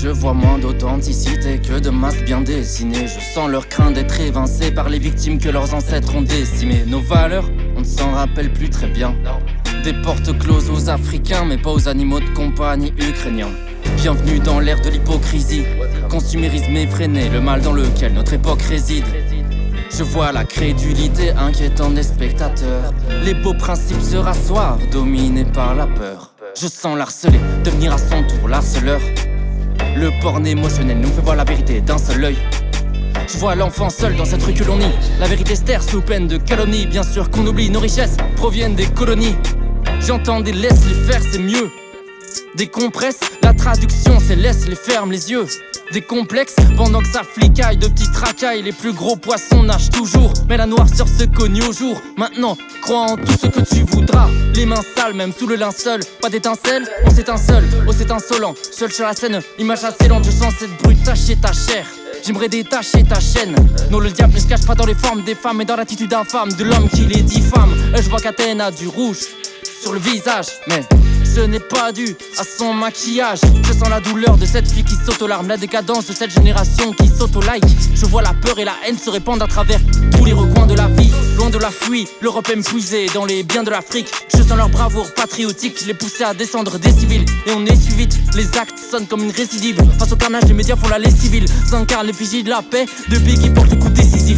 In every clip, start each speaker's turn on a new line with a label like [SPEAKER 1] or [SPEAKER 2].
[SPEAKER 1] Je vois moins d'authenticité que de masques bien dessinés. Je sens leur crainte d'être évincés par les victimes que leurs ancêtres ont décimées. Nos valeurs, on ne s'en rappelle plus très bien. Des portes closes aux Africains, mais pas aux animaux de compagnie ukrainiens. Bienvenue dans l'ère de l'hypocrisie, consumérisme effréné, le mal dans lequel notre époque réside. Je vois la crédulité inquiétante des spectateurs. Les beaux principes se rasseoir, dominés par la peur. Je sens l'harcelé devenir à son tour l'harceleur. Le porn émotionnel nous fait voir la vérité d'un seul œil. Je vois l'enfant seul dans cette rue que l'on nie. La vérité se terre sous peine de calomnie. Bien sûr qu'on oublie, nos richesses proviennent des colonies. J'entends des laisse-les faire, c'est mieux. Des compresses, la traduction c'est laisse-les ferme les yeux. Des complexes, pendant que ça flicaille de petites racailles. Les plus gros poissons nagent toujours, mais la noirceur se cogne au jour. Maintenant, crois en tout ce que tu voudras. Les mains sales, même sous le linceul. Pas d'étincelle, on s'éteint seul. Oh c'est insolent, seul sur la scène. Image assez lente, je sens cette brute tacher ta chair. J'aimerais détacher ta chaîne. Non, le diable ne se cache pas dans les formes des femmes, mais dans l'attitude infâme de l'homme qui les diffame. Je vois qu'Athènes a du rouge sur le visage, mais ce n'est pas dû à son maquillage. Je sens la douleur de cette fille qui saute aux larmes, la décadence de cette génération qui saute au like. Je vois la peur et la haine se répandre à travers tous les recoins de la vie. Loin de la fuite, l'Europe aime puiser dans les biens de l'Afrique. Je sens leur bravoure patriotique, les pousser à descendre des civils. Et on essuie vite, les actes sonnent comme une récidive. Face au carnage, les médias font la lait civile. S'incarne l'effigie de la paix, depuis qui porte le coup décisif.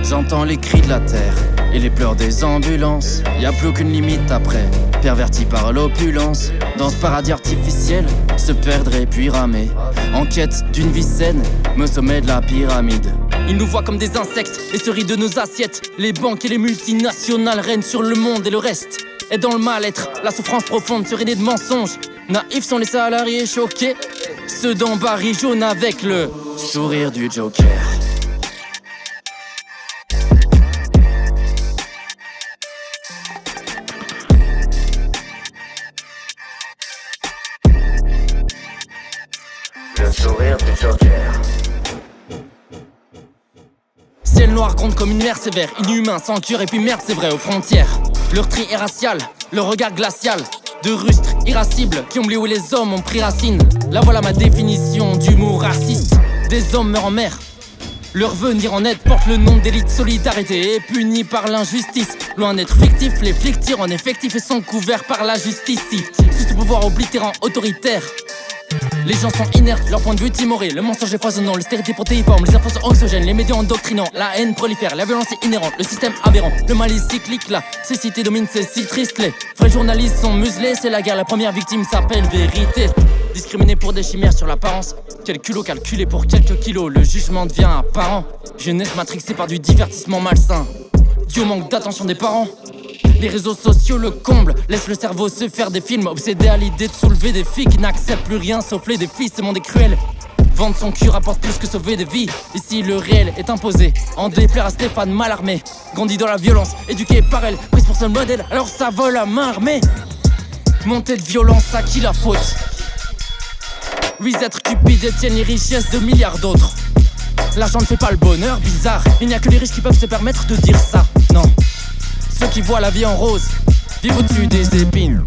[SPEAKER 1] J'entends les cris de la terre et les pleurs des ambulances. Y'a plus aucune limite après, perverti par l'opulence. Dans ce paradis artificiel, se perdre et puis ramer. En quête d'une vie saine, me sommet de la pyramide. Ils nous voient comme des insectes et se rient de nos assiettes. Les banques et les multinationales règnent sur le monde et le reste est dans le mal-être. La souffrance profonde serait née de mensonges. Naïfs sont les salariés choqués, ceux d'en Barry jaune avec le sourire du Joker.
[SPEAKER 2] Le sourire du Joker.
[SPEAKER 1] Ciel noir gronde comme une mer sévère, inhumain, sans cure et puis merde c'est vrai aux frontières. Leur tri est racial, leur regard glacial. De rustres irascibles qui ont oublié où les hommes ont pris racine. Là voilà ma définition d'humour raciste. Des hommes meurent en mer. Leur venir en aide porte le nom d'élite solidarité et puni par l'injustice. Loin d'être fictif, les flics tirent en effectif et sont couverts par la justice. Sous ce pouvoir oblitérant autoritaire, les gens sont inertes, leur point de vue timoré. Le mensonge est foisonnant, le stéréotype protéiforme. Les infos sont anxiogènes, les médias endoctrinants. La haine prolifère, la violence est inhérente. Le système aberrant, le mal est cyclique. La cécité domine, c'est si triste. Les vrais journalistes sont muselés, c'est la guerre. La première victime s'appelle vérité. Discriminé pour des chimères sur l'apparence. Quel culot calculé pour quelques kilos. Le jugement devient apparent. Jeunesse matrixée par du divertissement malsain. Dû au manque d'attention des parents. Les réseaux sociaux le comblent, laissent le cerveau se faire des films. Obsédé à l'idée de soulever des filles qui n'acceptent plus rien sauf les défis, ce monde est cruel. Vendre son cul rapporte plus que sauver des vies. Ici le réel est imposé, en déplaire à Stéphane Mallarmé. Grandi dans la violence, éduqué par elle, prise pour seul modèle, alors ça vole à main armée. Montée de violence, à qui la faute? Huit êtres cupides détiennent les richesses de milliards d'autres. L'argent ne fait pas le bonheur, bizarre. Il n'y a que les riches qui peuvent se permettre de dire ça, non. Ceux qui voient la vie en rose vivent au-dessus des épines.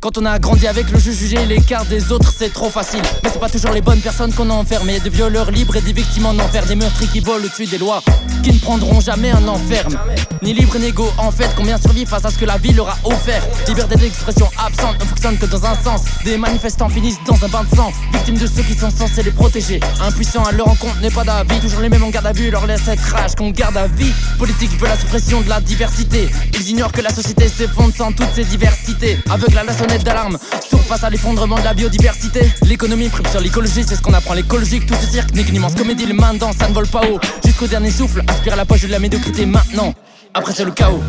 [SPEAKER 1] Quand on a grandi avec le jeu, juger l'écart des autres c'est trop facile. Mais c'est pas toujours les bonnes personnes qu'on a enfermées. Des violeurs libres et des victimes en enfer. Des meurtriers qui volent au-dessus des lois, qui ne prendront jamais un enferme. Ni libre ni égaux en fait, combien survivent face à ce que la vie leur a offert. Liberté d'expression absente ne fonctionne que dans un sens. Des manifestants finissent dans un bain de sang, victimes de ceux qui sont censés les protéger. Impuissants à leur rencontre n'est pas d'avis. Toujours les mêmes en garde à vue, leur laisse cette rage qu'on garde à vie. Politique veut la suppression de la diversité. Ils ignorent que la société s'effondre sans toutes ces diversités. Aveugle à la sonnette d'alarme, sourd face à l'effondrement de la biodiversité. L'économie prime sur l'écologie, c'est ce qu'on apprend à l'écologique. Tout ce cirque n'est qu'une immense comédie, les mains dedans, ça ne vole pas haut. Jusqu'au dernier souffle, aspire à la poche de la médiocrité maintenant. Après c'est le chaos.